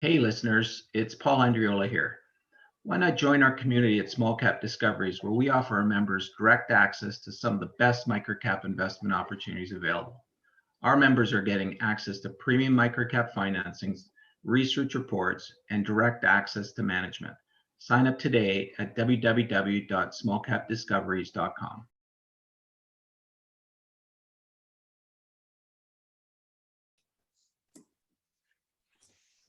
Hey listeners, it's Paul Andriola here. Why not join our community at Small Cap Discoveries, where we offer our members direct access to some of the best microcap investment opportunities available. Our members are getting access to premium microcap financings, research reports, and direct access to management. Sign up today at www.smallcapdiscoveries.com.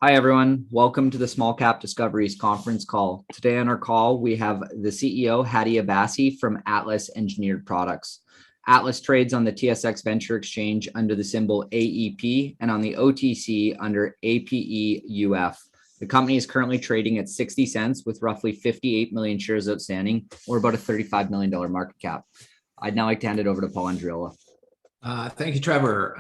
Hi, everyone. Welcome to the Small Cap Discoveries conference call. Today on our call, we have the CEO, Hadi Abassi from Atlas Engineered Products. Atlas trades on the TSX Venture Exchange under the symbol AEP and on the OTC under APEUF. The company is currently trading at 60 cents with roughly 58 million shares outstanding, or about a $35 million market cap. I'd now like to hand it over to Paul Andriola. Thank you, Trevor.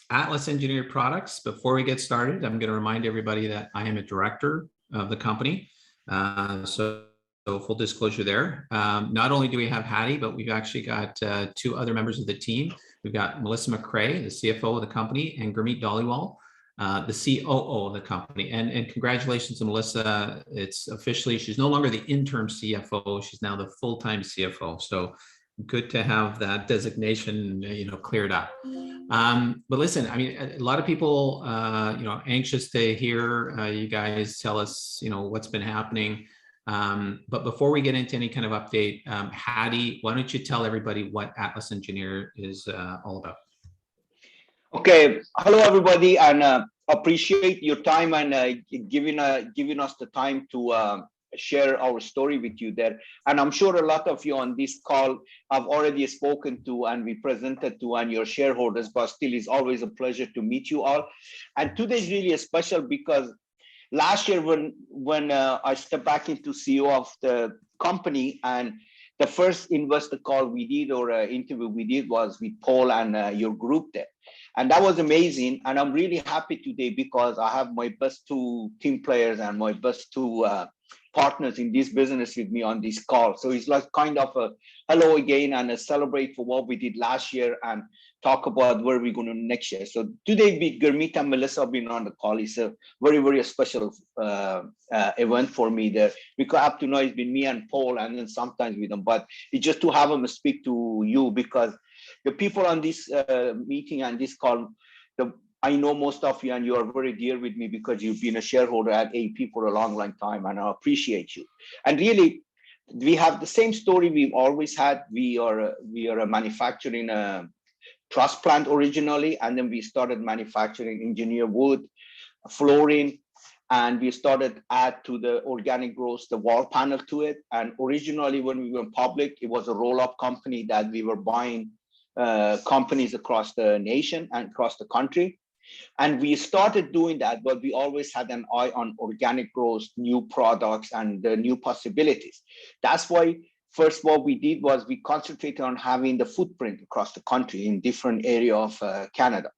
Atlas Engineered Products. Before we get started, I'm going to remind everybody that I am a director of the company. So full disclosure there. Not only do we have Hadi, but we've actually got two other members of the team. We've got Melissa McRae, the CFO of the company, and Gurmeet Dhaliwal, the COO of the company. And congratulations to Melissa. It's officially, she's no longer the interim CFO. She's now the full-time CFO. So good to have that designation, cleared up. But listen, I mean, a lot of people, anxious to hear you guys tell us, what's been happening. But before we get into any kind of update, Hadi, why don't you tell everybody what Atlas Engineer is all about? Okay, hello everybody, and appreciate your time and giving us the time to share our story with you there. And I'm sure a lot of you on this call I've already spoken to and we presented to and your shareholders, but still it's always a pleasure to meet you all. And today is really special because last year when I stepped back into CEO of the company, and the first investor call we did or interview we did was with Paul and your group there. And that was amazing. And I'm really happy today because I have my best two team players and my best two partners in this business with me on this call. So it's like kind of a hello again and a celebrate for what we did last year and talk about where we're going to next year. So today, Gurmeet and Melissa being on the call is a very, very special event for me there, because up to now it's been me and Paul and then sometimes with them, but it's just to have them speak to you because the people on this meeting and this call, I know most of you and you are very dear with me because you've been a shareholder at AEP for a long, long time, and I appreciate you. And really, we have the same story we've always had. We are a manufacturing truss plant originally, and then we started manufacturing engineered wood, flooring, and we started add to the organic growth, the wall panel to it. And originally when we went public, it was a roll-up company that we were buying companies across the nation and across the country. And we started doing that, but we always had an eye on organic growth, new products, and the new possibilities. That's why first what we did was we concentrated on having the footprint across the country in different areas of Canada.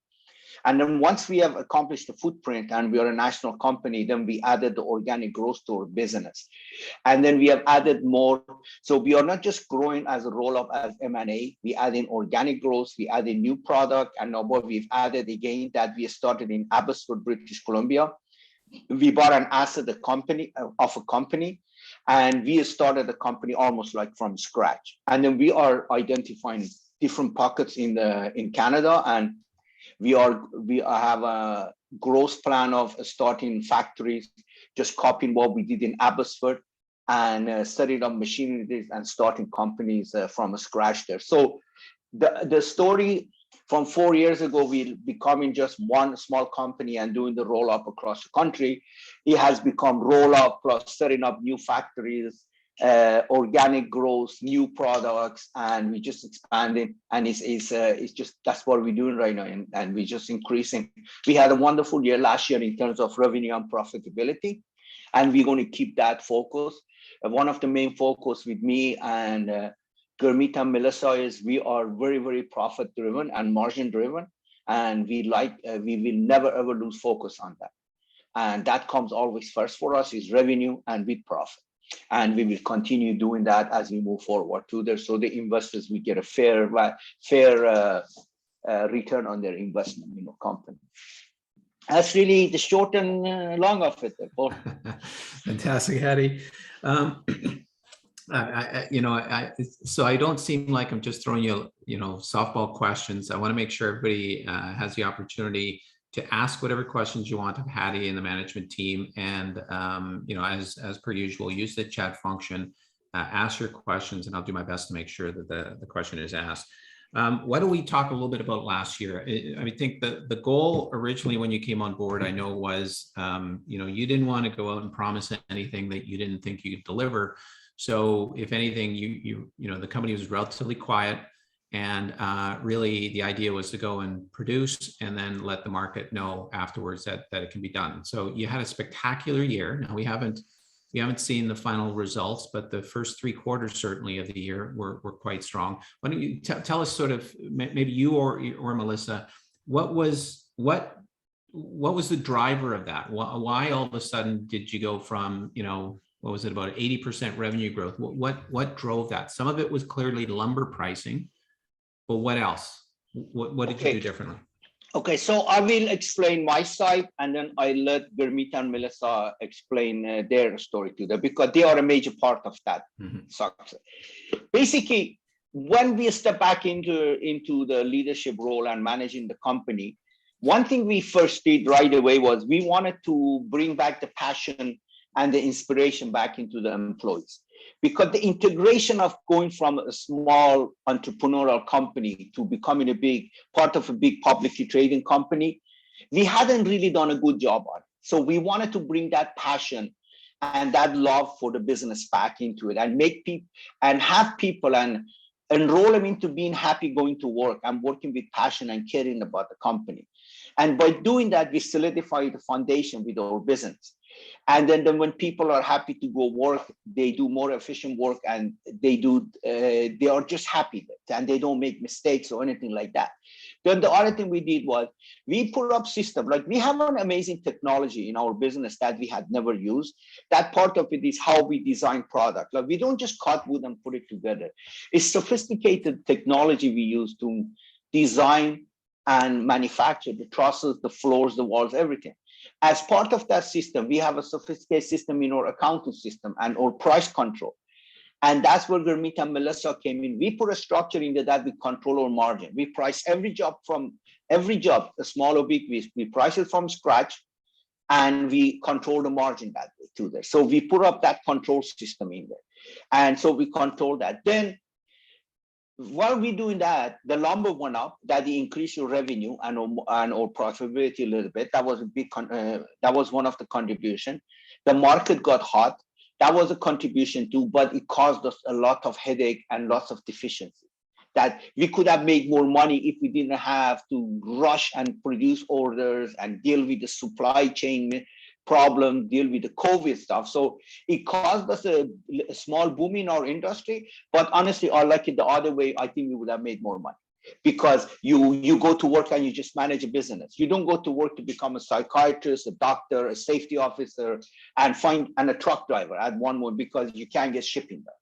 And then once we have accomplished the footprint and we are a national company, then we added the organic growth to our business. And then we have added more. So we are not just growing as a roll-up as M&A, we add in organic growth, we add in new product, and now what we've added again that we started in Abassi, British Columbia. We bought an asset of a company, and we started the company almost like from scratch. And then we are identifying different pockets in Canada, and we have a growth plan of starting factories, just copying what we did in Abbotsford, and setting up machinery and starting companies from scratch there. So the story from 4 years ago, we becoming just one small company and doing the roll up across the country. It has become roll up plus setting up new factories, organic growth, new products, and we just expanding, and it's just that's what we're doing right now, and we're just increasing. We had a wonderful year last year in terms of revenue and profitability, and we're going to keep that focus. One of the main focus with me and Gurmeet and Melissa is we are very, very profit driven and margin driven, and we will never ever lose focus on that. And that comes always first for us is revenue and with profit. And we will continue doing that as we move forward too there, so the investors will get a fair return on their investment in the company. That's really the short and long of it, Paul. Fantastic, Hadi. So I don't seem like I'm just throwing you, softball questions. I want to make sure everybody has the opportunity to ask whatever questions you want of Hadi and the management team. And, as per usual, use the chat function, ask your questions, and I'll do my best to make sure that the question is asked. Why don't we talk a little bit about last year? I think the goal originally when you came on board, I know was, you didn't want to go out and promise anything that you didn't think you could deliver. So if anything, the company was relatively quiet, and really the idea was to go and produce and then let the market know afterwards that it can be done. So you had a spectacular year. Now we haven't seen the final results, but the first 3 quarters certainly of the year were quite strong. Why don't you tell us sort of, maybe you or Melissa, what was the driver of that? Why all of a sudden did you go from, what was it, about 80% revenue growth? What drove that? Some of it was clearly lumber pricing, but what else? What did you do differently? Okay, so I will explain my side, and then I let Gurmeet and Melissa explain their story to them, because they are a major part of that success. Basically, when we step back into the leadership role and managing the company, one thing we first did right away was we wanted to bring back the passion and the inspiration back into the employees. Because the integration of going from a small entrepreneurial company to becoming a big part of a big publicly traded company, we hadn't really done a good job on it. So we wanted to bring that passion and that love for the business back into it, and make people and have people and enroll them into being happy going to work and working with passion and caring about the company. And by doing that, we solidify the foundation with our business. And then when people are happy to go work, they do more efficient work, and they are just happy, and they don't make mistakes or anything like that. Then the other thing we did was we put up systems. Like, we have an amazing technology in our business that we had never used. That part of it is how we design product. Like, we don't just cut wood and put it together. It's sophisticated technology we use to design and manufacture the trusses, the floors, the walls, everything. As part of that system, we have a sophisticated system in our accounting system and our price control. And that's where Gurmeet and Melissa came in. We put a structure into that. We control our margin. We price every job, a small or big, we price it from scratch, and we control the margin that way too there. So we put up that control system in there. And so we control that. Then while we're doing that, the lumber went up, that increased your revenue and our profitability a little bit. That was a big, that was one of the contribution. The market got hot. That was a contribution too, but it caused us a lot of headache and lots of deficiency. That we could have made more money if we didn't have to rush and produce orders and deal with the supply chain problem, deal with the COVID stuff. So it caused us a small boom in our industry. But honestly, I like it the other way. I think we would have made more money, because you go to work and you just manage a business. You don't go to work to become a psychiatrist, a doctor, a safety officer, and a truck driver at one moment, because you can't get shipping done.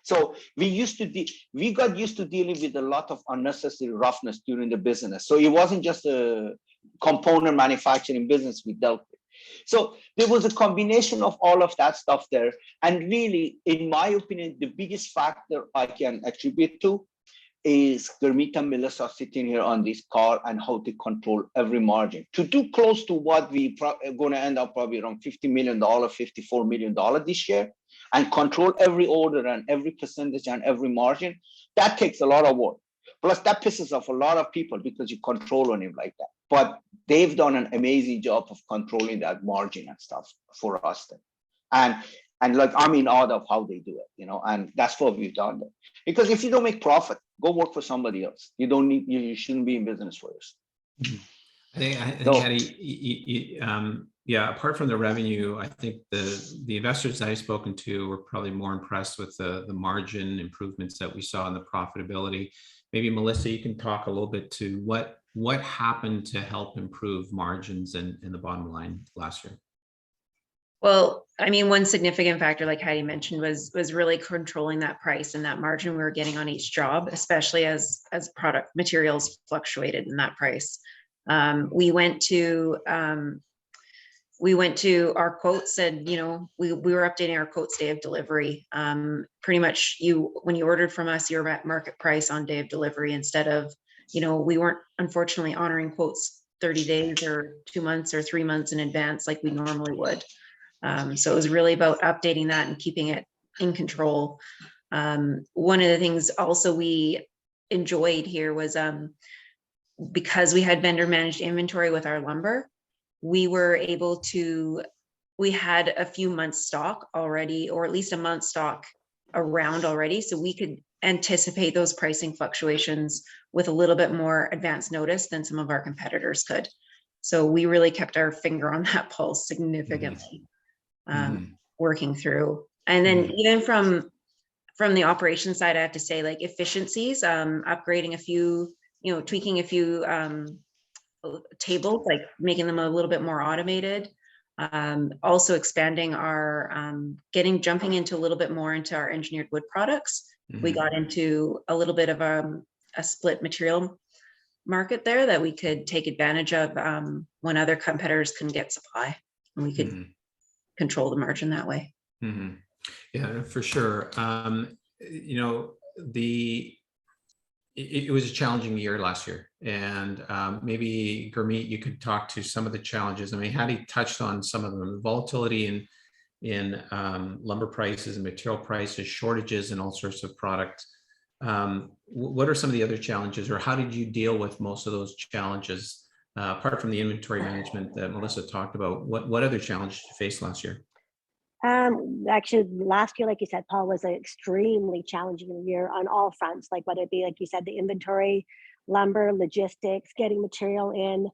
So we got used to dealing with a lot of unnecessary roughness during the business. So it wasn't just a component manufacturing business we dealt with. So there was a combination of all of that stuff there. And really, in my opinion, the biggest factor I can attribute to is Gurmeet and Melissa sitting here on this call and how to control every margin. To do close to what we are going to end up probably around $50 million, $54 million this year, and control every order and every percentage and every margin, that takes a lot of work. Plus, that pisses off a lot of people because you control on him like that. But they've done an amazing job of controlling that margin and stuff for us then. And like, I'm in awe of how they do it, and that's what we've done there. Because if you don't make profit, go work for somebody else. You shouldn't be in business for yourself. I think Hadi, apart from the revenue, I think the investors that I've spoken to were probably more impressed with the margin improvements that we saw in the profitability. Maybe Melissa, you can talk a little bit to what happened to help improve margins in the bottom line last year. Well, I mean, one significant factor, like Hadi mentioned, was really controlling that price and that margin we were getting on each job, especially as product materials fluctuated in that price. We went to our quotes, said, we were updating our quotes day of delivery. Pretty much when you ordered from us, you were at market price on day of delivery instead of, we weren't unfortunately honoring quotes 30 days or 2 months or 3 months in advance like we normally would. So it was really about updating that and keeping it in control. One of the things also we enjoyed here was because we had vendor managed inventory with our lumber, we had a few months stock already, or at least a month stock around already. So we could anticipate those pricing fluctuations with a little bit more advance notice than some of our competitors could. So we really kept our finger on that pulse significantly, working through. And then even from the operations side, I have to say, like, efficiencies, upgrading a few, tweaking a few tables, like making them a little bit more automated. Also expanding jumping into a little bit more into our engineered wood products. We got into a little bit of a split material market there that we could take advantage of when other competitors couldn't get supply, and we could control the margin that way. Yeah, for sure. It was a challenging year last year, and maybe Gurmeet, you could talk to some of the challenges. I mean, Hadi touched on some of them: volatility in lumber prices and material prices, shortages, and all sorts of products. What are some of the other challenges, or how did you deal with most of those challenges? Apart from the inventory management that Melissa talked about, what other challenges did you face last year? Actually, last year, like you said, Paul, was an extremely challenging year on all fronts. Like whether it be, like you said, the inventory, lumber, logistics, getting material in,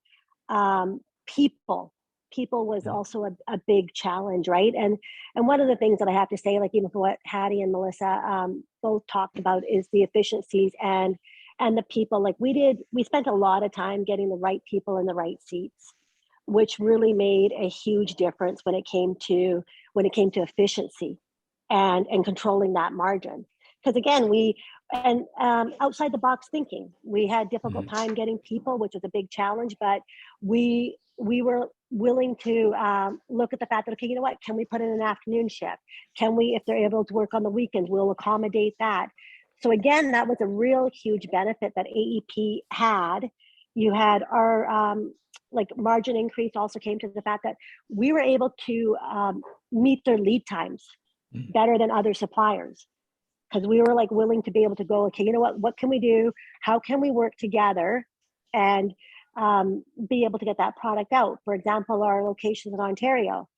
people was also a big challenge, right? And one of the things that I have to say, like even for what Hadi and Melissa both talked about, is the efficiencies and the people. Like we spent a lot of time getting the right people in the right seats, which really made a huge difference when it came to efficiency and controlling that margin. Because again, outside the box thinking, we had difficult time getting people, which was a big challenge, but we were willing to look at the fact that, okay, you know what, can we put in an afternoon shift? Can we, if they're able to work on the weekends, we'll accommodate that. So again, that was a real huge benefit that AEP had. You had our like margin increase also came to the fact that we were able to meet their lead times better than other suppliers, because we were like willing to be able to go, okay, you know what can we do? How can we work together and be able to get that product out? For example, our locations in Ontario,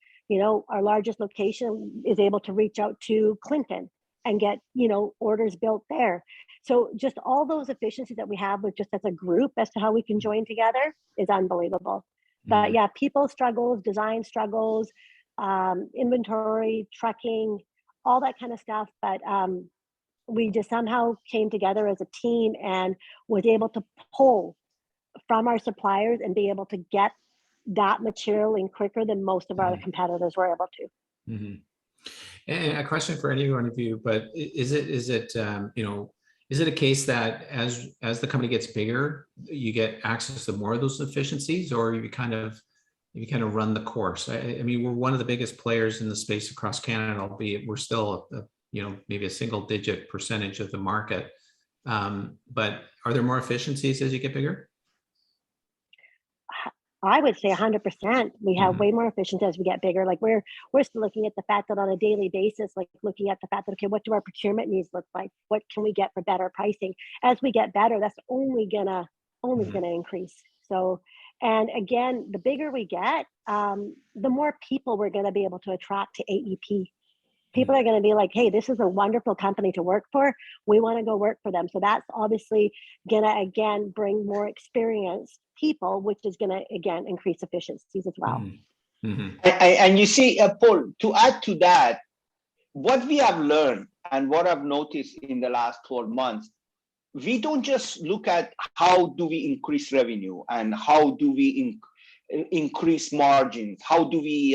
our largest location is able to reach out to Clinton and get, orders built there. So just all those efficiencies that we have with just as a group as to how we can join together is unbelievable. But yeah, people struggles, design struggles, inventory, trucking, all that kind of stuff. But we just somehow came together as a team and was able to pull from our suppliers and be able to get that material in quicker than most of our other competitors were able to. And a question for any one of you, but is it a case that as the company gets bigger, you get access to more of those efficiencies, or you kind of run the course? I mean, we're one of the biggest players in the space across Canada, albeit we're still maybe a single digit percentage of the market. But are there more efficiencies as you get bigger? I would say 100%. We have way more efficiency as we get bigger. Like we're still looking at the fact that on a daily basis, like looking at the fact that, okay, what do our procurement needs look like? What can we get for better pricing? As we get better, that's only gonna increase. So, and again, the bigger we get, the more people we're gonna be able to attract to AEP. People are going to be like, hey, this is a wonderful company to work for. We want to go work for them. So that's obviously going to, again, bring more experienced people, which is going to, again, increase efficiencies as well. And you see, Paul, to add to that, what we have learned and what I've noticed in the last 12 months, we don't just look at how do we increase revenue and how do we increase margins, how do we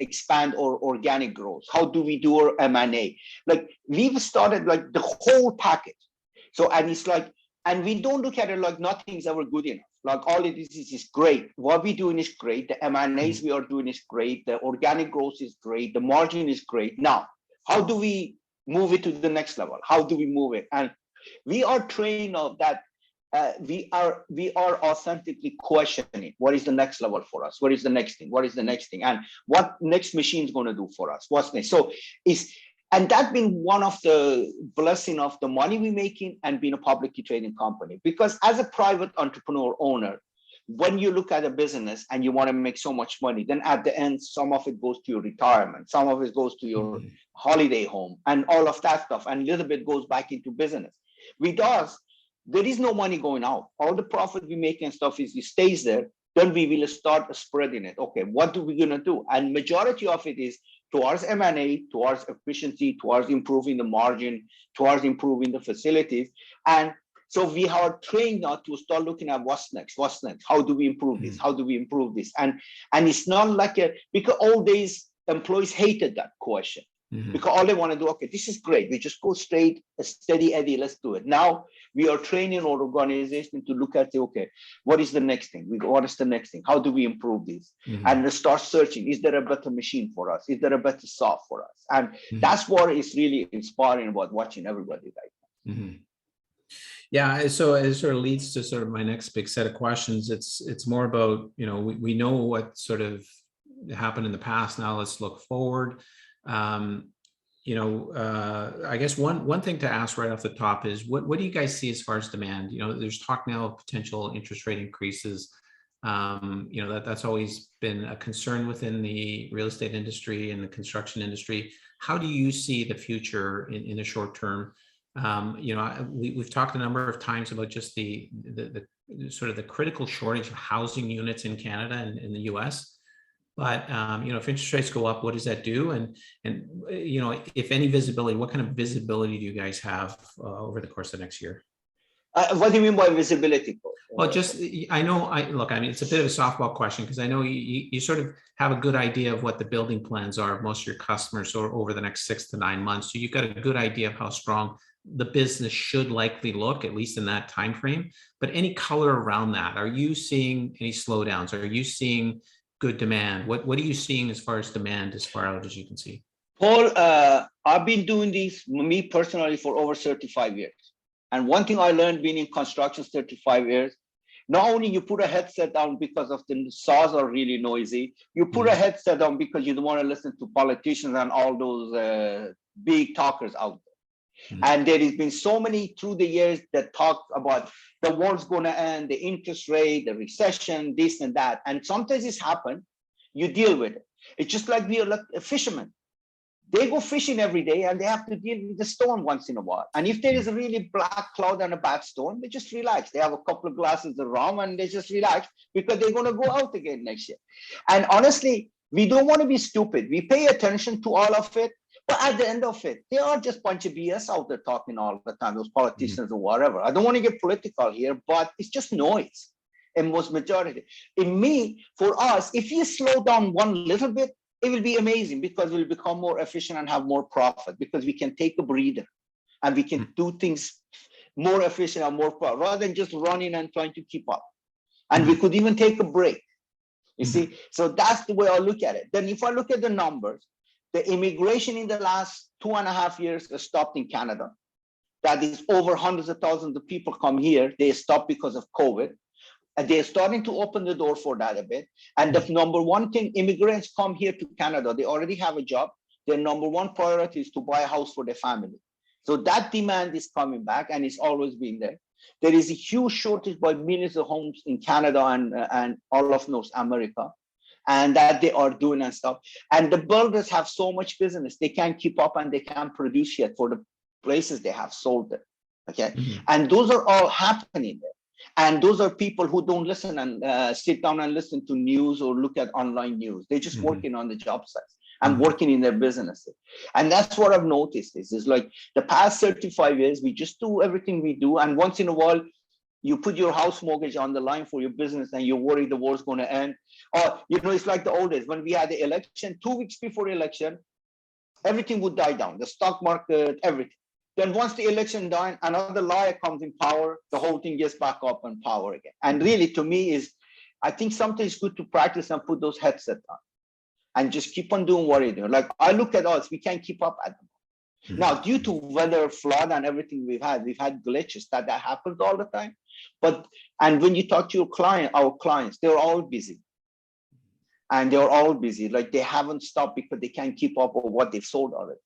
expand our organic growth, how do we do our M&A. Like we've started like the whole package. So, and it's like And we don't look at it like nothing's ever good enough. Like all it is great. What we're doing is great. The M&As we are doing is great. The organic growth is great. The margin is great. Now, how do we move it to the next level? How do we move it? And we are trained of that. We are authentically questioning what is the next level for us? What is the next thing? What is the next thing? And what next machine is going to do for us? What's next? And that's been one of the blessing of the money we're making and being a publicly traded company. Because as a private entrepreneur owner, when you look at a business and you want to make so much money, then at the end, some of it goes to your retirement, some of it goes to your holiday home and all of that stuff. And a little bit goes back into business. With us, there is no money going out. All the profit we make and stuff it stays there. Then we will start spreading it. Okay, what are we going to do? And majority of it is towards M&A, towards efficiency, towards improving the margin, towards improving the facilities. And so we are trained now to start looking at what's next, how do we improve this, how do we improve this? And it's not like because all these employees hated that question. Because all they want to do, okay, this is great. We just go straight, a steady Eddie, let's do it. Now we are training our organization to look at, okay, what is the next thing? What is the next thing? How do we improve this? And start searching, is there a better machine for us? Is there a better soft for us? And that's what is really inspiring about watching everybody right now. Yeah, so it sort of leads to sort of my next big set of questions. It's more about, we know what sort of happened in the past. Now let's look forward. I guess one thing to ask right off the top is what do you guys see as far as demand? There's talk now of potential interest rate increases. That's always been a concern within the real estate industry and the construction industry. How do you see the future in the short term? We've talked a number of times about just the sort of the critical shortage of housing units in Canada and in the US. But if interest rates go up, what does that do? And if any visibility, what kind of visibility do you guys have over the course of next year? What do you mean by visibility? Well, it's a bit of a softball question because I know you sort of have a good idea of what the building plans are of most of your customers over the next 6 to 9 months. So you've got a good idea of how strong the business should likely look, at least in that time frame. But any color around that? Are you seeing any slowdowns? Are you seeing good demand? What are you seeing as far as demand as far out as you can see? Paul, I've been doing this, me personally, for over 35 years. And one thing I learned being in construction 35 years, not only you put a headset down because of the saws are really noisy, you put a headset down because you don't want to listen to politicians and all those big talkers out there. And there has been so many through the years that talk about the world's going to end, the interest rate, the recession, this and that. And sometimes it's happened, you deal with it. It's just like we are like a fisherman. They go fishing every day and they have to deal with the storm once in a while. And if there is a really black cloud and a bad storm, they just relax. They have a couple of glasses of rum and they just relax because they're going to go out again next year. And honestly, we don't want to be stupid. We pay attention to all of it. But at the end of it, they are just a bunch of BS out there talking all the time, those politicians or whatever. I don't want to get political here, but it's just noise in most majority. For us, if you slow down one little bit, it will be amazing because we'll become more efficient and have more profit because we can take a breather and we can do things more efficient and more profit rather than just running and trying to keep up. And we could even take a break, you see? So that's the way I look at it. Then if I look at the numbers, the immigration in the last 2.5 years has stopped in Canada. That is over hundreds of thousands of people come here. They stopped because of COVID. And they're starting to open the door for that a bit. And the number one thing, immigrants come here to Canada. They already have a job. Their number one priority is to buy a house for their family. So that demand is coming back and it's always been there. There is a huge shortage by millions of homes in Canada and all of North America. And that they are doing and stuff. And the builders have so much business. They can't keep up and they can't produce yet for the places they have sold it. Okay. And those are all happening there. And those are people who don't listen and sit down and listen to news or look at online news. They're just working on the job sites and working in their businesses. And that's what I've noticed is like the past 35 years, we just do everything we do. And once in a while, you put your house mortgage on the line for your business and you worry the war's going to end. Or, it's like the old days when we had the election, 2 weeks before the election, everything would die down, the stock market, everything. Then once the election done, another liar comes in power, the whole thing gets back up in power again. And really, to me, I think sometimes it's good to practice and put those headsets on and just keep on doing what you're doing. Like I look at us, we can't keep up at the moment. Now, due to weather, flood, and everything we've had glitches that happens all the time. And when you talk to our clients, they're all busy. And they're all busy, like they haven't stopped because they can't keep up with what they've sold already.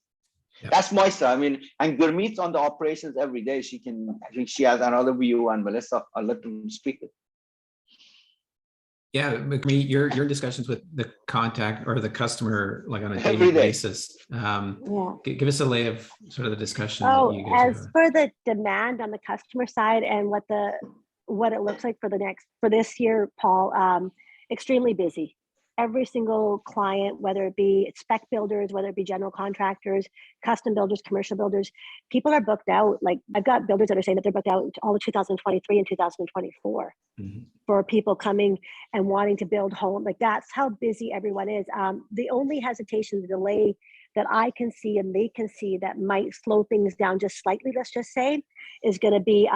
Yep. That's my style. I mean, and Gurmeet's on the operations every day. I think she has another view, and Melissa, I'll let them speak it. Yeah, Gurmeet, your discussions with the contact or the customer, like on a daily basis. Give us a lay of sort of the discussion. Oh, that you guys as for the demand on the customer side and what it looks like for this year, Paul, extremely busy. Every single client, whether it be spec builders, whether it be general contractors, custom builders, commercial builders, people are booked out. Like I've got builders that are saying that they're booked out all of 2023 and 2024 for people coming and wanting to build home. Like that's how busy everyone is. The only hesitation, the delay that I can see and they can see that might slow things down just slightly, let's just say, is going to be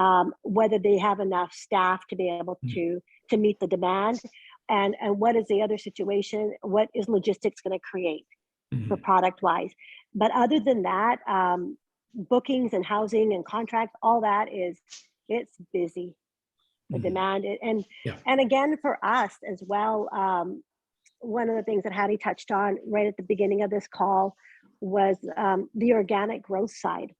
whether they have enough staff to be able to meet the demand. And what is the other situation? What is logistics going to create for product wise? But other than that, bookings and housing and contracts, all that it's busy. The demand and again for us as well. One of the things that Hadi touched on right at the beginning of this call was the organic growth side.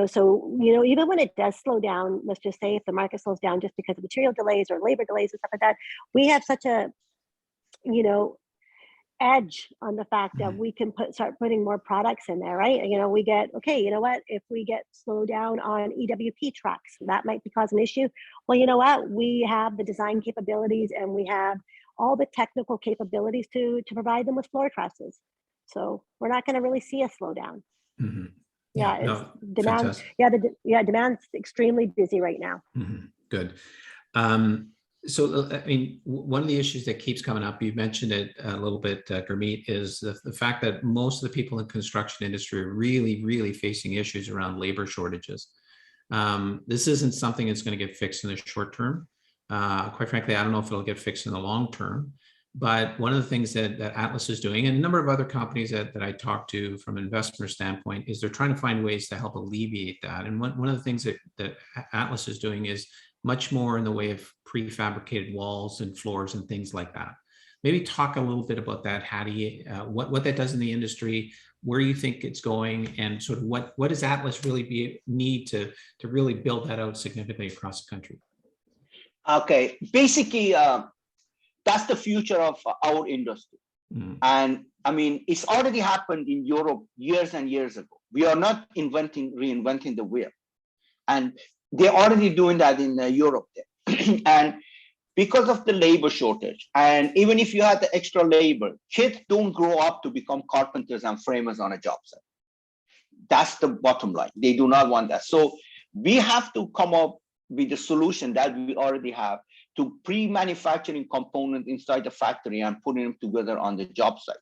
So, even when it does slow down, let's just say if the market slows down just because of material delays or labor delays and stuff like that, we have such a, edge on the fact that we can start putting more products in there, right? We get, okay, you know what, if we get slowed down on EWP trucks, that might cause an issue. Well, you know what, we have the design capabilities and we have all the technical capabilities to provide them with floor trusses. So we're not going to really see a slowdown. Demand. Demand's extremely busy right now. Good. So, I mean, one of the issues that keeps coming up, you mentioned it a little bit, Gurmeet, is the fact that most of the people in the construction industry are really, really facing issues around labor shortages. This isn't something that's going to get fixed in the short term. Quite frankly, I don't know if it'll get fixed in the long term. But one of the things that Atlas is doing, and a number of other companies that I talk to from an investor standpoint, is they're trying to find ways to help alleviate that. And one of the things that Atlas is doing is much more in the way of prefabricated walls and floors and things like that. Maybe talk a little bit about that, Hadi, what that does in the industry, where you think it's going, and sort of what does Atlas really need to really build that out significantly across the country? Okay, basically, that's the future of our industry. And I mean, it's already happened in Europe years and years ago. We are not reinventing the wheel. And they're already doing that in Europe there. And because of the labor shortage, and even if you had the extra labor, kids don't grow up to become carpenters and framers on a job site. That's the bottom line. They do not want that. So we have to come up with the solution that we already have to pre-manufacturing components inside the factory and putting them together on the job site.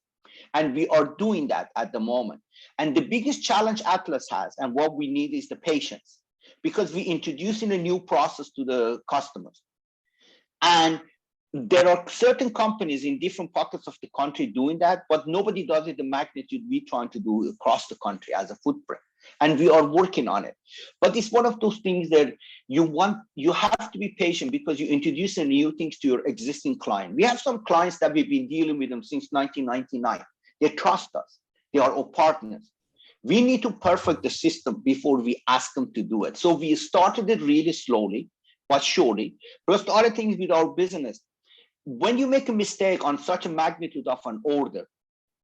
And we are doing that at the moment. And the biggest challenge Atlas has, and what we need, is the patience, because we're introducing a new process to the customers. And there are certain companies in different pockets of the country doing that, but nobody does it the magnitude we're trying to do across the country as a footprint. And we are working on it. But it's one of those things that you have to be patient, because you introduce new things to your existing client. We have some clients that we've been dealing with them since 1999. They trust us. They are our partners. We need to perfect the system before we ask them to do it. So we started it really slowly, but surely. Plus the other things with our business, when you make a mistake on such a magnitude of an order,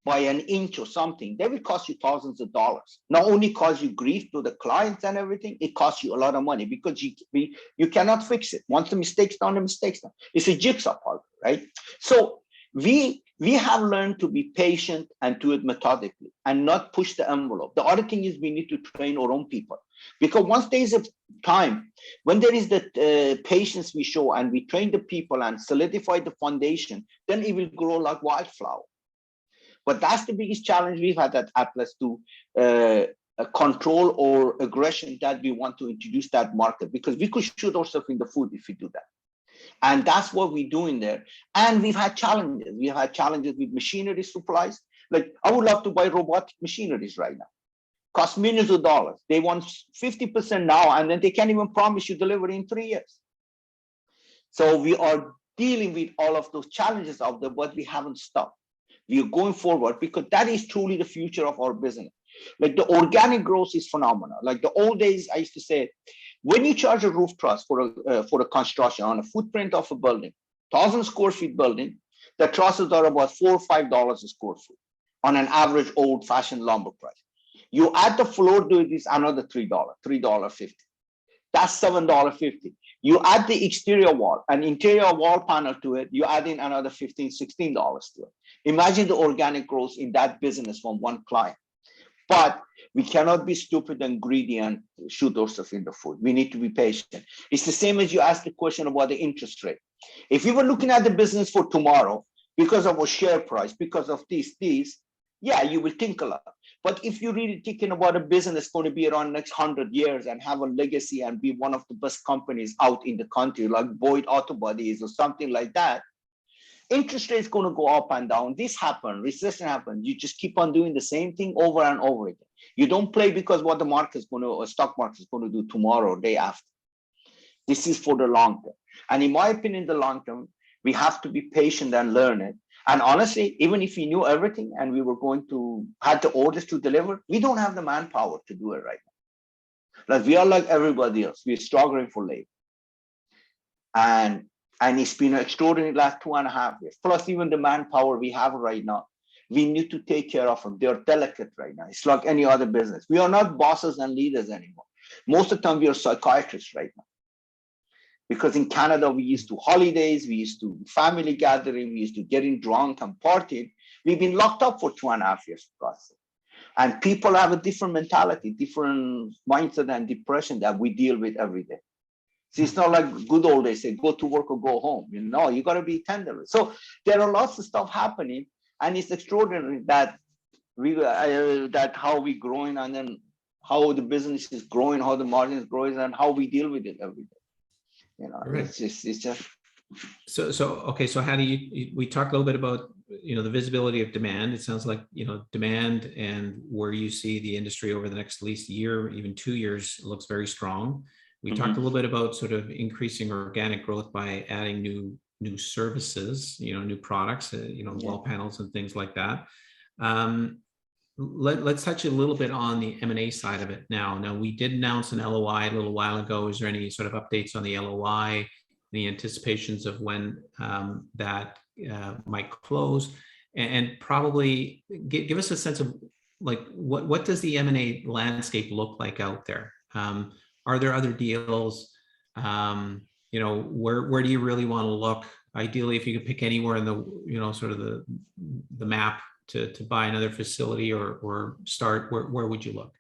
by an inch or something, they will cost you thousands of dollars. Not only cause you grief to the clients and everything, it costs you a lot of money, because you cannot fix it. Once the mistake's done, the mistake's done. It's a jigsaw puzzle, right? So we have learned to be patient and do it methodically and not push the envelope. The other thing is we need to train our own people, because once there is a time when there is the patience we show and we train the people and solidify the foundation, then it will grow like wildflower. But that's the biggest challenge we've had at Atlas, to control or aggression that we want to introduce that market, because we could shoot ourselves in the foot if we do that. And that's what we're doing there. And we've had challenges. We've had challenges with machinery supplies. Like, I would love to buy robotic machineries right now. Cost millions of dollars. They want 50% now, and then they can't even promise you delivery in 3 years. So we are dealing with all of those challenges out there, but we haven't stopped. We are going forward because that is truly the future of our business. Like, the organic growth is phenomenal. Like, the old days, I used to say, when you charge a roof truss for a construction on a footprint of a building, 1,000 square feet building, the trusses are about $4 or $5 a square foot on an average old-fashioned lumber price. You add the floor to it, is another $3, $3.50. That's $7.50. You add the exterior wall, an interior wall panel to it, you add in another $15, $16 to it. Imagine the organic growth in that business from one client. But we cannot be stupid and greedy and shoot ourselves in the foot. We need to be patient. It's the same as you asked the question about the interest rate. If you were looking at the business for tomorrow, because of a share price, because of these, yeah, you will think a lot. But if you're really thinking about a business that's going to be around the next 100 years and have a legacy and be one of the best companies out in the country, like Boyd Auto Bodies or something like that, interest rates going to go up and down. This happened, recession happened. You just keep on doing the same thing over and over again. You don't play because what the market is going to, or stock market is going to do tomorrow or day after. This is for the long term. And in my opinion, the long term, we have to be patient and learn it. And honestly, even if we knew everything and we were going to had the orders to deliver, we don't have the manpower to do it right now. Like, we are like everybody else. We're struggling for labor. And it's been an extraordinary last 2.5 years. Plus, even the manpower we have right now, we need to take care of them. They're delicate right now. It's like any other business. We are not bosses and leaders anymore. Most of the time, we are psychiatrists right now. Because in Canada, we used to holidays, we used to family gathering, we used to getting drunk and partying. We've been locked up for 2.5 years plus. And people have a different mentality, different mindset and depression that we deal with every day. See, it's not like good old days, say go to work or go home. You know, you got to be tender. So there are lots of stuff happening, and it's extraordinary that that how we growing, and then how the business is growing, how the margin is growing, and how we deal with it every day. You know, Right. it's just. Okay. So how do we talked a little bit about, the visibility of demand. It sounds like, demand and where you see the industry over the next at least year, even 2 years, looks very strong. We talked a little bit about sort of increasing organic growth by adding new services, new products, wall panels and things like that. Let's touch a little bit on the M&A side of it now. Now, we did announce an LOI a little while ago. Is there any sort of updates on the LOI, the anticipations of when that might close? And probably give us a sense of, like, what does the M&A landscape look like out there? Are there other deals? Where do you really want to look? Ideally, if you could pick anywhere in the, sort of the map to buy another facility or start, where would you look?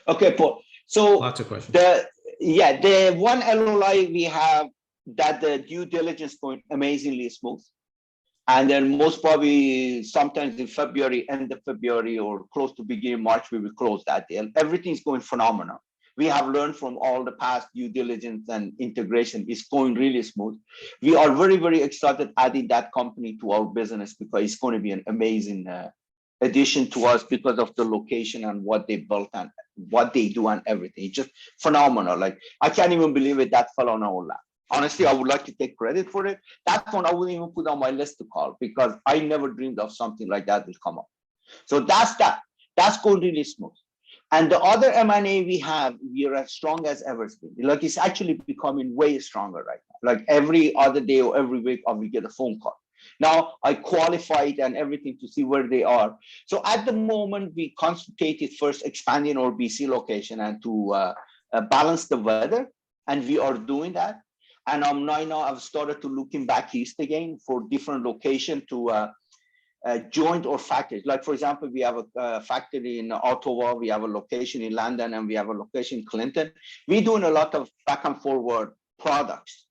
Okay, Paul. So lots of questions. The one LOI we have, that the due diligence going amazingly smooth. And then most probably sometimes in February, end of February or close to beginning March, we will close that deal. Everything's going phenomenal. We have learned from all the past due diligence and integration. It's going really smooth. We are very, very excited adding that company to our business because it's going to be an amazing addition to us because of the location and what they built and what they do and everything. It's just phenomenal. Like, I can't even believe it that fell on our lap. Honestly, I would like to take credit for it. That one I wouldn't even put on my list to call because I never dreamed of something like that will come up. So that's that. That's going really smooth. And the other M&A we have, we are as strong as ever. Like, it's actually becoming way stronger right now. Like, every other day or every week, I will get a phone call. Now, I qualify it and everything to see where they are. So at the moment, we concentrated first expanding our BC location and to balance the weather. And we are doing that. And now I've started to looking back east again for different location to joint or factories. Like, for example, we have a factory in Ottawa, we have a location in London, and we have a location in Clinton. We're doing a lot of back and forward products.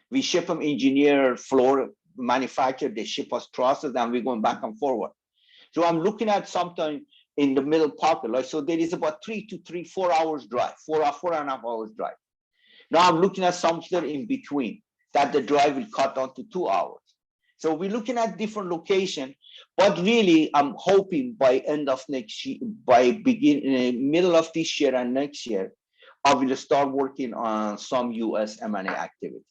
We ship them engineered, floor manufactured, they ship us trusses, and we're going back and forward. So I'm looking at something in the middle pocket. Like, so there is about 4 hours drive, 4.5 hours drive. Now I'm looking at somewhere in between that the drive will cut down to 2 hours. So we're looking at different location, but really I'm hoping by end of next year, middle of this year and next year, I will start working on some US M&A activity.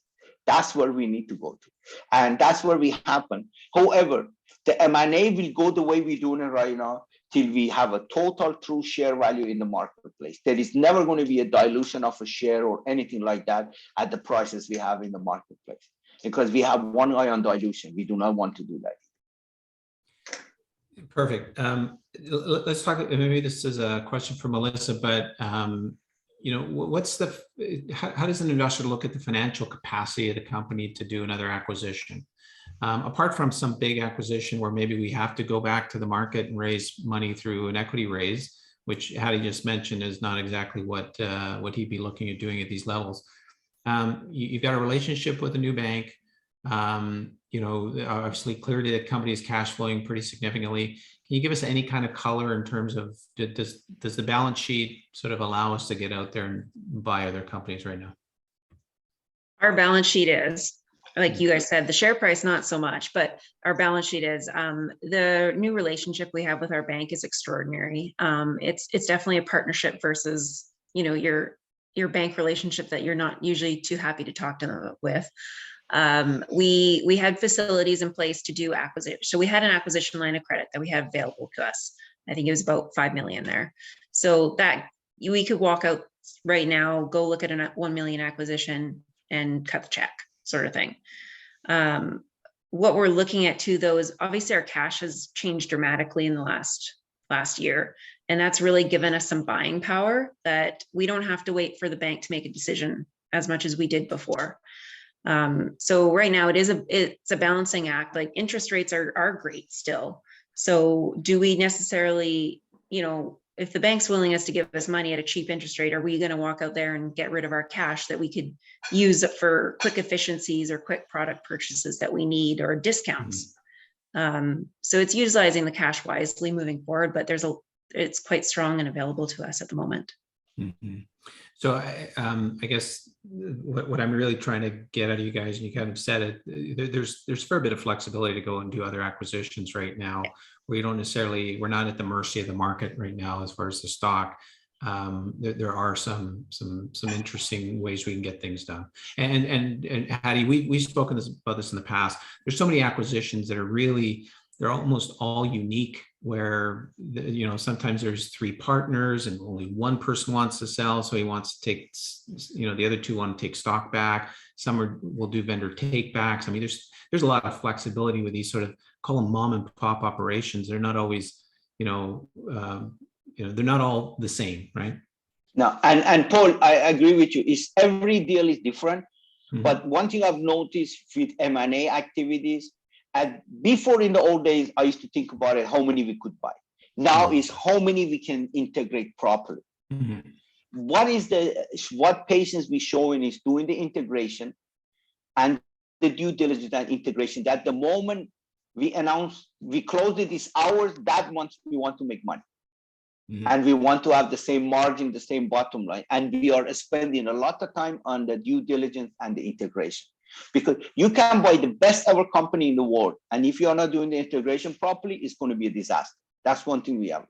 That's where we need to go to. And that's where we happen. However, the M&A will go the way we're doing it right now till we have a total true share value in the marketplace. There is never going to be a dilution of a share or anything like that at the prices we have in the marketplace, because we have one eye on dilution. We do not want to do that. Perfect. Let's talk. Maybe this is a question for Melissa, but how does an investor look at the financial capacity of the company to do another acquisition? Apart from some big acquisition where maybe we have to go back to the market and raise money through an equity raise, which Hadi just mentioned is not exactly what he'd be looking at doing at these levels. You've got a relationship with a new bank. Obviously clearly the company is cash flowing pretty significantly. Can you give us any kind of color in terms of does the balance sheet sort of allow us to get out there and buy other companies right now? Our balance sheet is, like you guys said, the share price, not so much, but our balance sheet is. The new relationship we have with our bank is extraordinary. It's definitely a partnership versus, your bank relationship that you're not usually too happy to talk to them with. We had facilities in place to do acquisition. So we had an acquisition line of credit that we had available to us. I think it was about 5 million there. So that we could walk out right now, go look at a 1 million acquisition and cut the check, sort of thing. What we're looking at too, though, is obviously our cash has changed dramatically in the last year. And that's really given us some buying power that we don't have to wait for the bank to make a decision as much as we did before. So right now it's a balancing act. Like interest rates are great still. So do we necessarily, if the bank's willing us to give us money at a cheap interest rate, are we going to walk out there and get rid of our cash that we could use for quick efficiencies or quick product purchases that we need or discounts? So it's utilizing the cash wisely moving forward, but it's quite strong and available to us at the moment. Mm-hmm. So I guess what I'm really trying to get out of you guys, and you kind of said it, there's a fair bit of flexibility to go and do other acquisitions right now. We're not at the mercy of the market right now as far as the stock. There are some interesting ways we can get things done. And Hadi, we've spoken about this in the past. There's so many acquisitions that are they're almost all unique, where sometimes there's 3 partners and only one person wants to sell, so he wants to take, the other 2 want to take stock back. Some will do vendor take backs. I mean, there's a lot of flexibility with these sort of, call them mom and pop operations. They're not always, they're not all the same, right? No, and Paul, I agree with you. Every deal is different. Mm-hmm. But one thing I've noticed with M&A activities, before in the old days, I used to think about it, how many we could buy. Now is how many we can integrate properly. Mm-hmm. What patience we showing is doing the integration and the due diligence and integration, that the moment we announce, we close it this hours, that month we want to make money. Mm-hmm. And we want to have the same margin, the same bottom line. And we are spending a lot of time on the due diligence and the integration. Because you can buy the best ever company in the world, and if you are not doing the integration properly, it's going to be a disaster. That's one thing we have.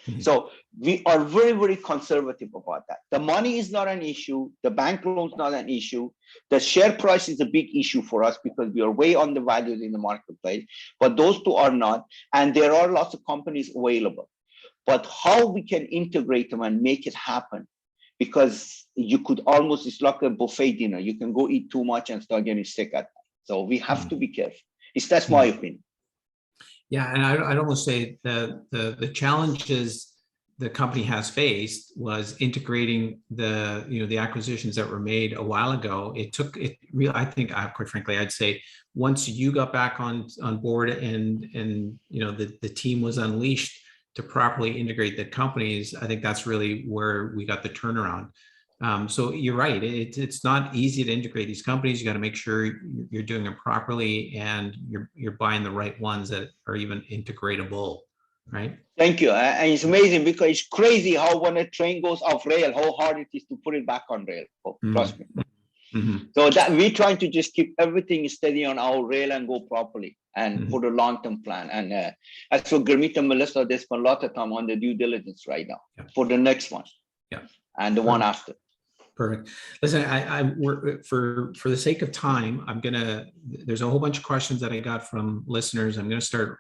Mm-hmm. So we are very, very conservative about that. The money is not an issue. The bank loan is not an issue. The share price is a big issue for us because we are way undervalued in the marketplace, but those 2 are not. And there are lots of companies available. But how we can integrate them and make it happen, because you could almost, it's like a buffet dinner. You can go eat too much and start getting sick at night. So we have to be careful. That's my opinion. Yeah, and I'd almost say the challenges the company has faced was integrating the acquisitions that were made a while ago. I think, quite frankly, I'd say once you got back on board and the team was unleashed to properly integrate the companies, I think that's really where we got the turnaround. So you're right. It's not easy to integrate these companies. You got to make sure you're doing it properly and you're buying the right ones that are even integratable. right? Thank you. And it's amazing because it's crazy how when a train goes off rail, how hard it is to put it back on rail. Oh, trust me. So that we're trying to just keep everything steady on our rail and go properly and put a long-term plan. And as for Gurmeet and Melissa, they spend a lot of time on the due diligence right now for the next one. Yeah. And the one after. Perfect. Listen, we're for the sake of time, there's a whole bunch of questions that I got from listeners. I'm going to start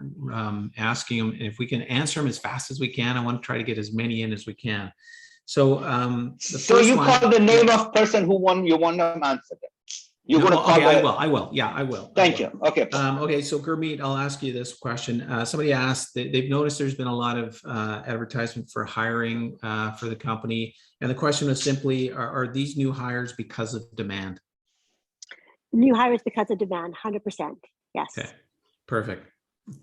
asking them. And if we can answer them as fast as we can, I want to try to get as many in as we can. So so you call the name of person who won, you want them answered. You're going to call I will. Yeah, I will. Thank you. Okay. Okay, so Gurmeet, I'll ask you this question. Somebody asked, they've noticed there's been a lot of advertisement for hiring for the company. And the question was simply, are these new hires because of demand? New hires because of demand, 100%. Yes. Okay, perfect.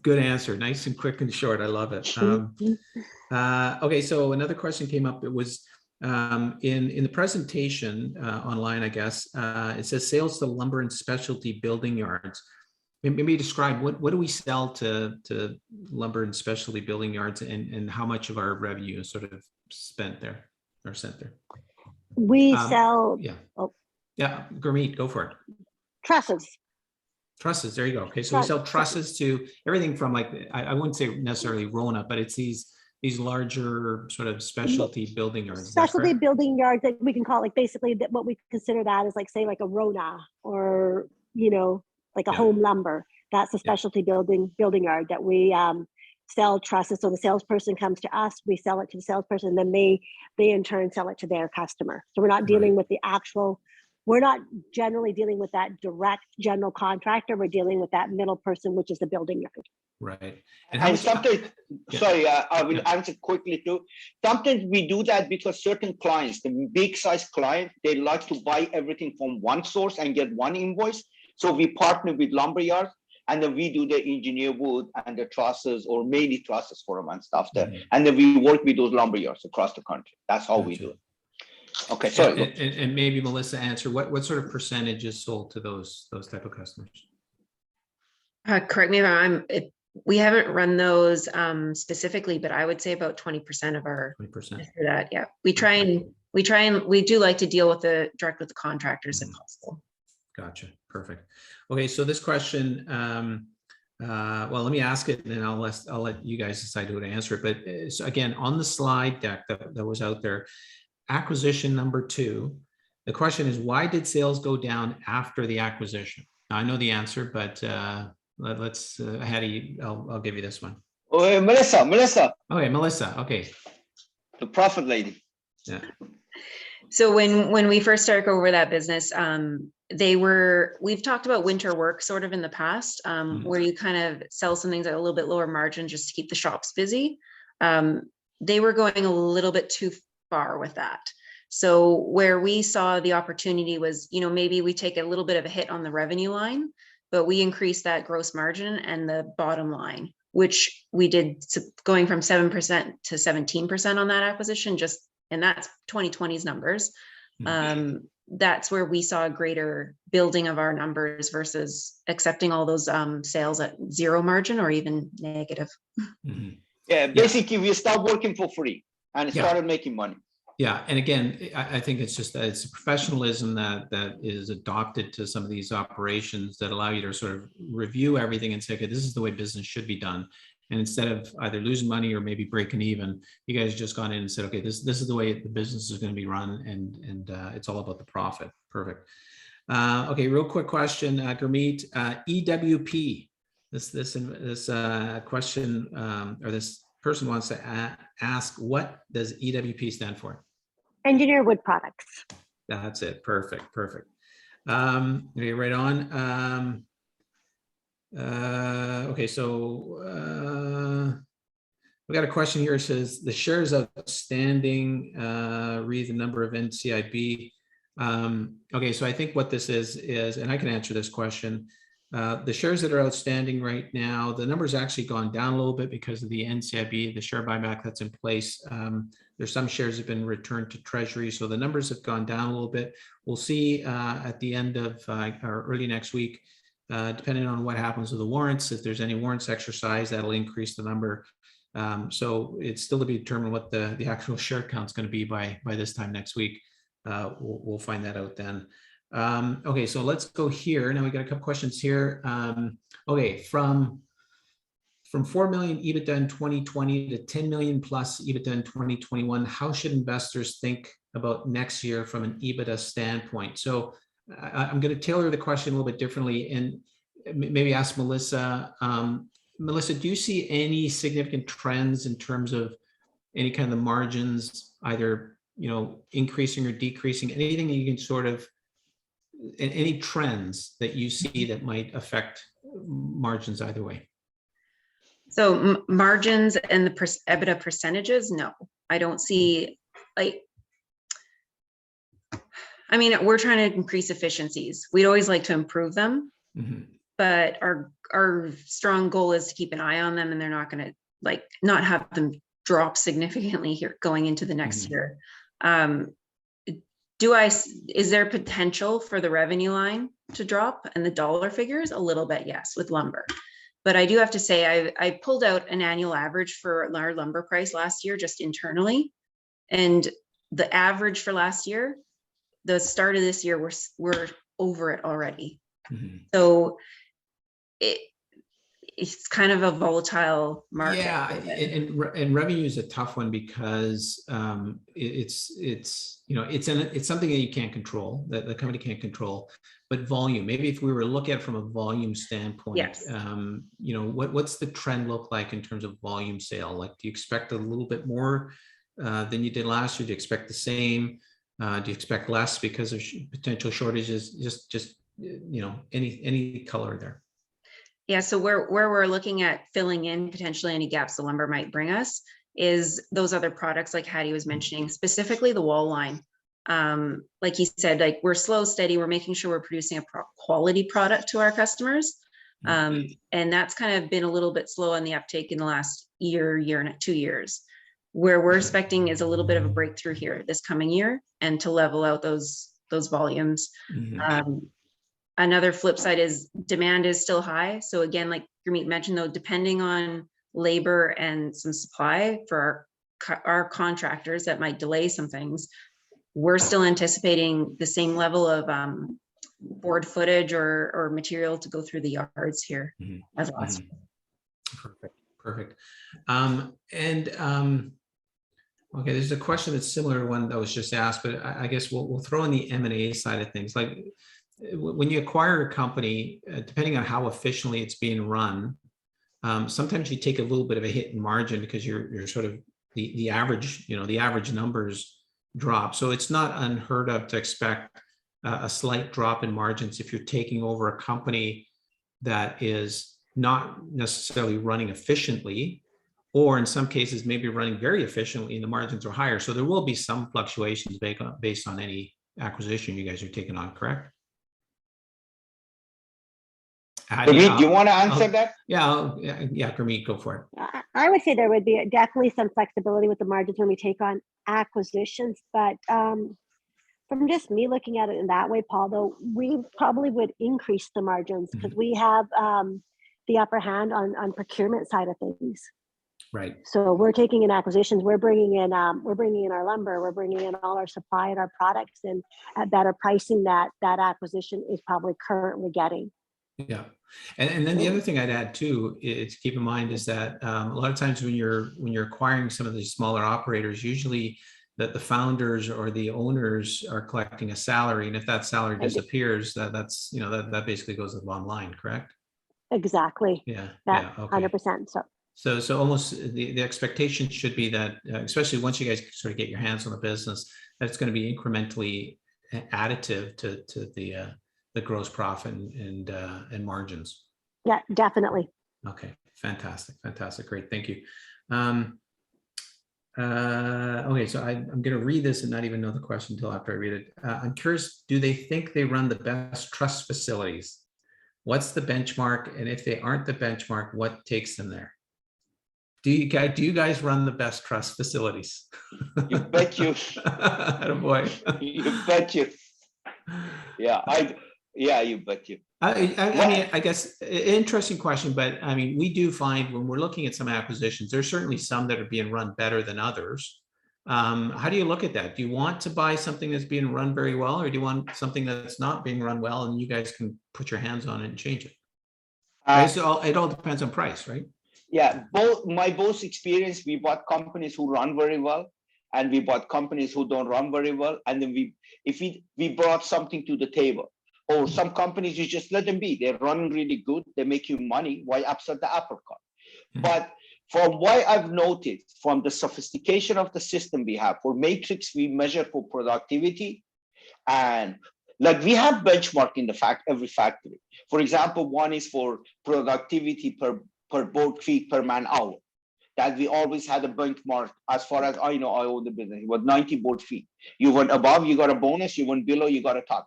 Good answer. Nice and quick and short. I love it. Okay, so another question came up. It was in the presentation online, I guess, it says sales to lumber and specialty building yards. Maybe describe what do we sell to lumber and specialty building yards, and how much of our revenue is sort of spent there or sent there? We sell. Yeah. Oh. Yeah, Gurmeet, go for it. Trusses. Trusses. There you go. Okay, so we sell trusses to everything from, like, I wouldn't say necessarily Rona, but it's these larger sort of specialty building yards. Specialty building yards that we can call, like, basically that what we consider that is, like, say, like a Rona, or, you know, like a home lumber. That's a specialty building yard that we sell trusses. So the salesperson comes to us, we sell it to the salesperson, and then they in turn sell it to their customer. So we're not dealing with the actual, we're not generally dealing with that direct general contractor. We're dealing with that middle person, which is the building yard. Right. And sometimes, sorry, I will answer quickly too. Sometimes we do that because certain clients, the big size client, they like to buy everything from one source and get one invoice. So we partner with lumber yards, and then we do the engineer wood and the trusses, or mainly trusses for them and stuff there. And then we work with those lumber yards across the country. That's how we do it. Okay, sorry. And maybe Melissa, answer what sort of percentage is sold to those type of customers? Correct me if we haven't run those specifically, but I would say about 20% of our 20% for that. Yeah, we do like to deal with direct with the contractors if possible. Gotcha. Perfect. Okay, so this question, well, let me ask it, and then I'll let you guys decide who to answer it. But so again, on the slide deck that was out there, acquisition number 2, the question is, why did sales go down after the acquisition? Now, I know the answer, but let's Hadi, I'll give you this one. Oh, Melissa. Okay, Melissa. Okay. The profit lady. Yeah. So when we first started over that business, we've talked about winter work sort of in the past, where you kind of sell some things at a little bit lower margin just to keep the shops busy. They were going a little bit too far with that. So where we saw the opportunity was, maybe we take a little bit of a hit on the revenue line, but we increase that gross margin and the bottom line, which we did, going from 7% to 17% on that acquisition, and that's 2020's numbers. That's where we saw a greater building of our numbers versus accepting all those sales at zero margin or even negative. Yeah, basically we stopped working for free and started making money. Yeah, and again, I think it's just that it's a professionalism that is adopted to some of these operations that allow you to sort of review everything and say, okay, this is the way business should be done. And instead of either losing money or maybe breaking even, you guys just gone in and said, okay, this is the way the business is going to be run, and it's all about the profit. Perfect. Okay, real quick question, Gurmeet, EWP. This question, or this person wants to ask, what does EWP stand for? Engineered wood products. That's it. Perfect. Okay, right on. Okay, so we got a question here. It says the shares outstanding, read the number of NCIB. Okay, so I think what this is, and I can answer this question. The shares that are outstanding right now, the number's actually gone down a little bit because of the NCIB, the share buyback that's in place. There's some shares have been returned to Treasury, so the numbers have gone down a little bit. We'll see at the end of or early next week, depending on what happens with the warrants. If there's any warrants exercised, that'll increase the number. So it's still to be determined what the actual share count is going to be by this time next week. We'll find that out then. Okay, so let's go here. Now we got a couple questions here. Okay, from 4 million EBITDA in 2020 to 10 million plus EBITDA in 2021, how should investors think about next year from an EBITDA standpoint? So I'm going to tailor the question a little bit differently and maybe ask Melissa. Melissa, do you see any significant trends in terms of any kind of the margins, either increasing or decreasing? Anything that you can sort of, any trends that you see that might affect margins either way? So margins and the EBITDA percentages, no, I don't see, like, I mean, we're trying to increase efficiencies. We'd always like to improve them, but our strong goal is to keep an eye on them, and they're not going to not have them drop significantly here going into the next year. Is there potential for the revenue line to drop and the dollar figures? A little bit, yes, with lumber. But I do have to say, I pulled out an annual average for our lumber price last year, just internally. And the average for last year, the start of this year, we're over it already. So it's kind of a volatile market. Yeah, and revenue is a tough one because it's something that you can't control, that the company can't control. But volume, maybe if we were to look at it from a volume standpoint, yes. What's the trend look like in terms of volume sale? Like, do you expect a little bit more than you did last year? Do you expect the same? Do you expect less because of potential shortages? Just any color there. Yeah, so where we're looking at filling in potentially any gaps the lumber might bring us is those other products like Hadi was mentioning, specifically the wall line. Like he said, like, we're slow, steady. We're making sure we're producing a quality product to our customers. And that's kind of been a little bit slow on the uptake in the last year and 2 years. Where we're expecting is a little bit of a breakthrough here this coming year, and to level out those volumes. Another flip side is demand is still high. So again, like Gurmeet mentioned, though, depending on labor and some supply for our contractors, that might delay some things. We're still anticipating the same level of board footage or material to go through the yards here as last year. Perfect. Okay, there's a question that's similar to one that was just asked, but I guess we'll throw in the M&A side of things. Like, when you acquire a company, depending on how efficiently it's being run, sometimes you take a little bit of a hit in margin because you're sort of the average, the average numbers drop. So it's not unheard of to expect a slight drop in margins if you're taking over a company that is not necessarily running efficiently, or in some cases maybe running very efficiently and the margins are higher. So there will be some fluctuations based on any acquisition you guys are taking on, correct? Gurmeet, do you want to answer that? Yeah, Gurmeet, go for it. I would say there would be definitely some flexibility with the margins when we take on acquisitions, but from just me looking at it in that way, Paul, though, we probably would increase the margins because we have the upper hand on procurement side of things. Right. So we're taking in acquisitions, we're bringing in our lumber, we're bringing in all our supply and our products, and at better pricing that acquisition is probably currently getting. Yeah. And then the other thing I'd add too, to keep in mind, is that a lot of times when you're acquiring some of these smaller operators, usually that the founders or the owners are collecting a salary, and if that salary disappears, that's that basically goes to the bottom line, correct? Exactly. Yeah. Yeah. Okay. 100%. So almost the expectation should be that, especially once you guys sort of get your hands on the business, that it's going to be incrementally additive to the gross profit and margins. Yeah, definitely. Okay, fantastic, great, thank you. Okay, so I'm going to read this and not even know the question until after I read it. I'm curious, do they think they run the best truss facilities? What's the benchmark? And if they aren't the benchmark, what takes them there? Do you guys run the best truss facilities? You bet you. Attaboy. You bet you. Yeah, you bet you. I mean, I guess interesting question, but I mean, we do find when we're looking at some acquisitions, there's certainly some that are being run better than others. How do you look at that? Do you want to buy something that's being run very well, or do you want something that's not being run well and you guys can put your hands on it and change it? It all depends on price, right? Yeah, both experience, we bought companies who run very well, and we bought companies who don't run very well. And then we brought something to the table. Or some companies, you just let them be. They're running really good. They make you money. Why upset the apple cart? But from what I've noted, from the sophistication of the system we have, for Matrix, we measure for productivity. And like we have benchmark in every factory. For example, one is for productivity per board feet per man hour. That we always had a benchmark. As far as I know, I own the business. It was 90 board feet. You went above, you got a bonus. You went below, you got a target.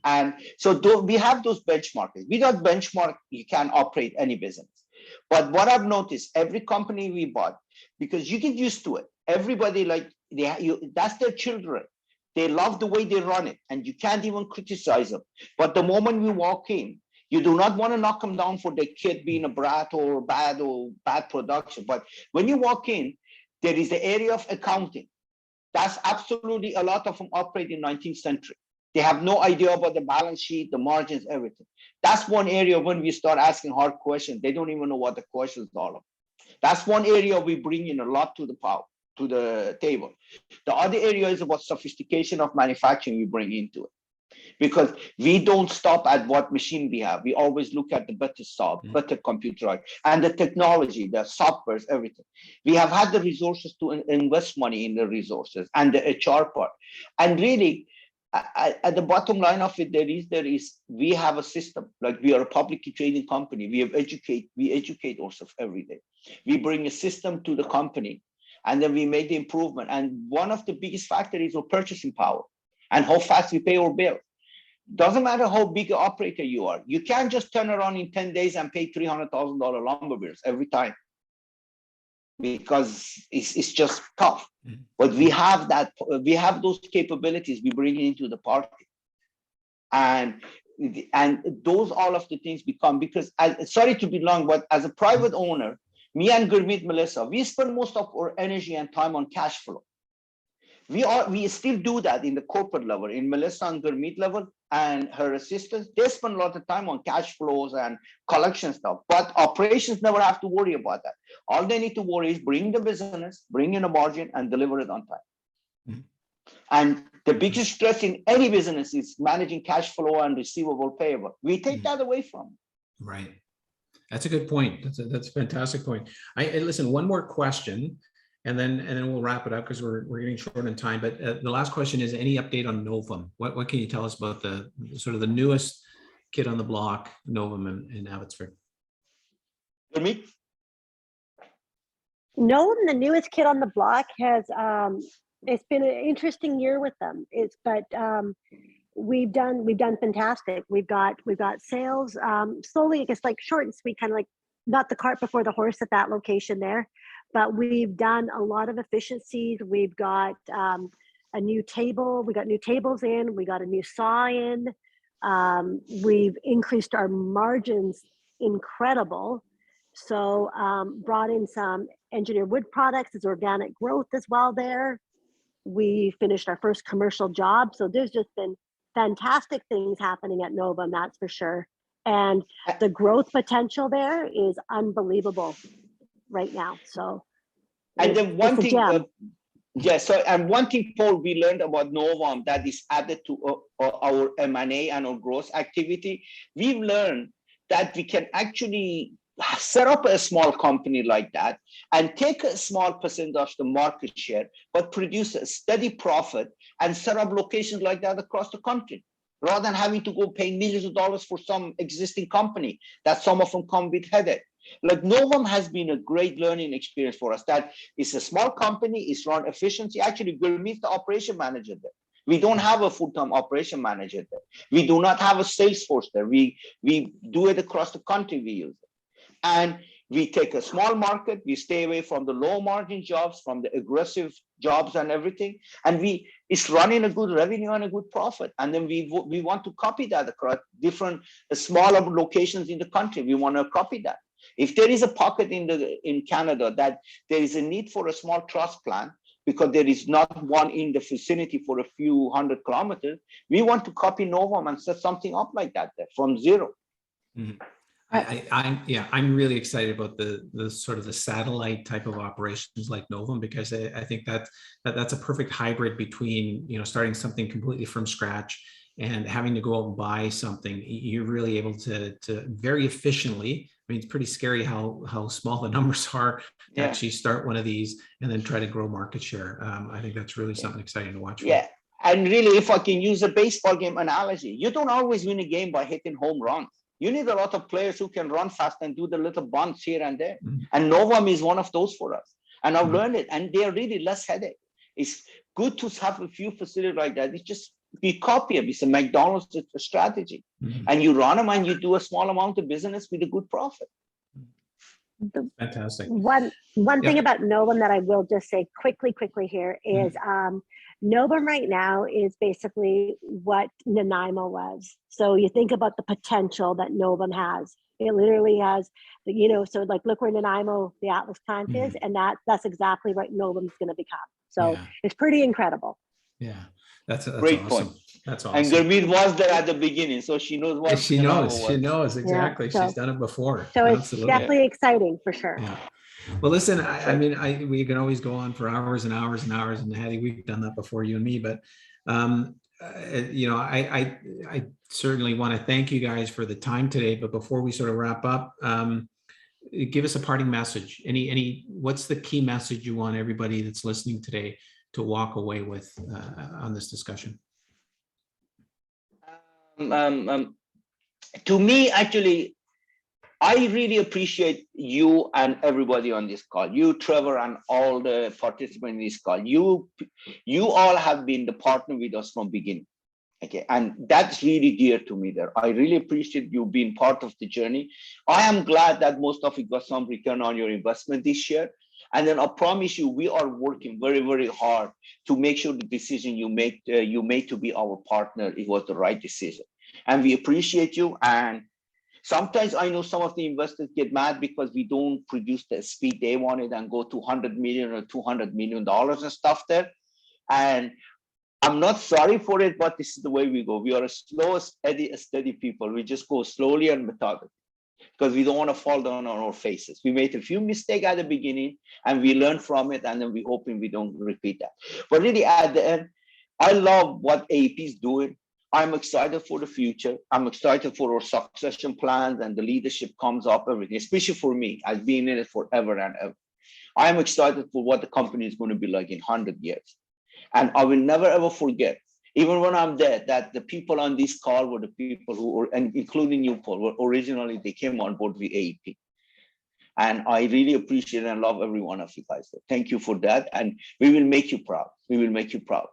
And so we have those benchmarks. Without benchmark, you can't operate any business. But what I've noticed, every company we bought, because you get used to it. Everybody that's their children. They love the way they run it, and you can't even criticize them. But the moment we walk in, you do not want to knock them down for their kid being a brat or bad production. But when you walk in, there is the area of accounting. That's absolutely, a lot of them operate in 19th century. They have no idea about the balance sheet, the margins, everything. That's one area when we start asking hard questions, they don't even know what the questions are. That's one area we bring in a lot to the table. The other area is about sophistication of manufacturing we bring into it. Because we don't stop at what machine we have. We always look at the better better computer, and the technology, the softwares, everything. We have had the resources to invest money in the resources and the HR part. And really, at the bottom line of it, we have a system. Like, we are a publicly traded company. We educate ourselves every day. We bring a system to the company, and then we make the improvement. And one of the biggest factors is our purchasing power and how fast we pay our bill. Doesn't matter how big an operator you are. You can't just turn around in 10 days and pay $300,000 lumber bills every time, because it's just tough. But we have those capabilities we bring into the party. And those, all of the things become, because sorry to be long, but as a private owner, me and Gurmeet, Melissa, we spend most of our energy and time on cash flow. We still do that in the corporate level. In Melissa and Gurmeet level and her assistants, they spend a lot of time on cash flows and collection stuff. But operations never have to worry about that. All they need to worry is bring the business, bring in a margin, and deliver it on time. And the biggest stress in any business is managing cash flow and receivable, payable. We take that away from them. Right. That's a good point. That's a fantastic point. Listen, one more question. And then we'll wrap it up because we're getting short on time. But the last question is, any update on Novum? What can you tell us about the sort of the newest kid on the block, Novum in Abbotsford? Gurmeet? Novum, the newest kid on the block, has it's been an interesting year with them. We've done fantastic. We've got sales slowly, I guess, like short and sweet, kind of like not the cart before the horse at that location there. But we've done a lot of efficiencies. We've got a new table. We got new tables in. We got a new saw in. We've increased our margins incredible. So brought in some engineered wood products. There's organic growth as well there. We finished our first commercial job. So there's just been fantastic things happening at Novum, that's for sure. And the growth potential there is unbelievable right now. So, and then one thing, and one thing, Paul, we learned about Novum that is added to our M&A and our growth activity. We've learned that we can actually set up a small company like that and take a small percent of the market share, but produce a steady profit and set up locations like that across the country, rather than having to go pay millions of dollars for some existing company that some of them come with headache. Like, Novum has been a great learning experience for us. That it's a small company, it's run efficiency. Actually, Gurmeet's the operation manager there. We don't have a full-time operation manager there. We do not have a sales force there. We do it across the country. We use it. And We take a small market, we stay away from the low margin jobs, from the aggressive jobs and everything. And it's running a good revenue and a good profit. And then we want to copy that across different smaller locations in the country. We want to copy that. If there is a pocket in Canada that there is a need for a small trust plant, because there is not one in the vicinity for a few 100 kilometers, we want to copy Novum and set something up like that there from zero. Mm-hmm. I'm really excited about the sort of the satellite type of operations like Novum, because I think that's a perfect hybrid between, you know, starting something completely from scratch and having to go out and buy something. You're really able to very efficiently. I mean, it's pretty scary how small the numbers are to actually start one of these and then try to grow market share. I think that's really something exciting to watch. Yeah, and really, if I can use a baseball game analogy, you don't always win a game by hitting home runs. You need a lot of players who can run fast and do the little bunts here and there. Mm-hmm. And Novum is one of those for us. And I've learned it, and they're really less headache. It's good to have a few facilities like that. It's just, we copy it. It's a McDonald's strategy. Mm-hmm. And you run them and you do a small amount of business with a good profit. Fantastic. One thing about Novum that I will just say quickly here is Novum right now is basically what Nanaimo was. So you think about the potential that Novum has. It literally has, you know, so like look where Nanaimo, the Atlas plant is, and that's exactly what Novum's going to become. So it's pretty incredible. Yeah, that's great awesome. point. That's awesome. And Gurmeet was there at the beginning, so she knows what she knows exactly. Yeah, she's done it before. So it's definitely exciting for sure. Yeah. Well, listen, I mean, we can always go on for hours and hours and hours, and Hadi, we've done that before, you and me, but you know, I certainly want to thank you guys for the time today. But before we sort of wrap up, give us a parting message. What's the key message you want everybody that's listening today to walk away with on this discussion? To me, actually, I really appreciate you and everybody on this call. You, Trevor, and all the participants in this call. You all have been the partner with us from beginning. Okay, and that's really dear to me there. I really appreciate you being part of the journey. I am glad that most of it got some return on your investment this year. And then I promise you, we are working very, very hard to make sure the decision you made to be our partner, it was the right decision. And we appreciate you. And sometimes I know some of the investors get mad because we don't produce the speed they wanted and go to 100 million or $200 million and stuff there. And I'm not sorry for it, but this is the way we go. We are a slow, steady people. We just go slowly and methodically because we don't want to fall down on our faces. We made a few mistakes at the beginning and we learn from it, and then we're hoping we don't repeat that. But really at the end, I love what AEP is doing. I'm excited for the future. I'm excited for our succession plans and the leadership comes up, everything, especially for me. I've been in it forever and ever. I'm excited for what the company is going to be like in 100 years. And I will never, ever forget, even when I'm dead, that the people on this call were the people who were, and including you, Paul, were originally, they came on board with AEP. And I really appreciate and love every one of you guys. So thank you for that. And we will make you proud. We will make you proud.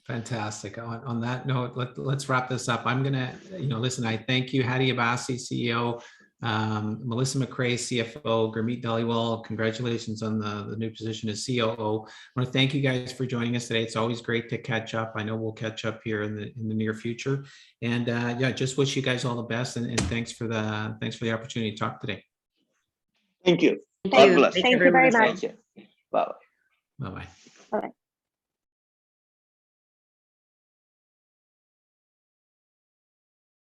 Fantastic. On that note, let's wrap this up. I'm going to, listen, I thank you, Hadi Abassi, CEO, Melissa McRae, CFO, Gurmeet Dhaliwal, congratulations on the new position as COO. I want to thank you guys for joining us today. It's always great to catch up. I know we'll catch up here in the near future. And just wish you guys all the best. And thanks for the opportunity to talk today. Thank you. God bless. Thank you very much. Bye. Bye-bye. Bye-bye.